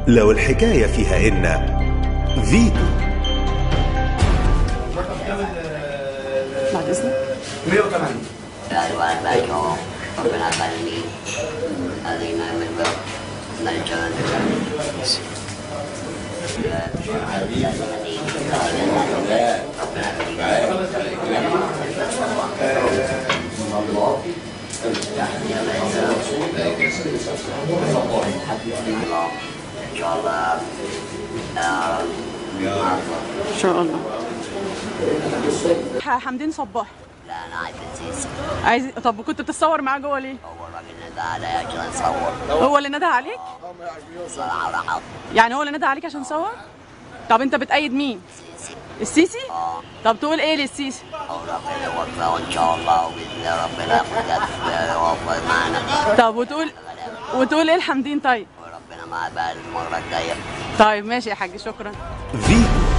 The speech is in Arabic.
لو الحكاية فيها إن فيتو. بعد إذنك 180. Tuhan bagi beberapa ini alina membuat lancaran إن شاء الله. حمدين صباح. لا انا عايز السيسي. عايز. طب كنت بتتصور معاه جوه ليه؟ هو الراجل ندى عليا عشان اصور. هو اللي ندى عليك؟ صراحه راح يعني هو اللي ندى عليك عشان تصور؟ طب انت بتأيد مين؟ السيسي؟ طب تقول ايه للسيسي؟ ربنا يوفقه ان شاء الله وباذن الله ربنا يوفق معانا. طب وتقول ايه لحمدين طيب؟ وربنا معاه بقى المره الجايه. طيب ماشي يا حاج، شكرا. فيتو.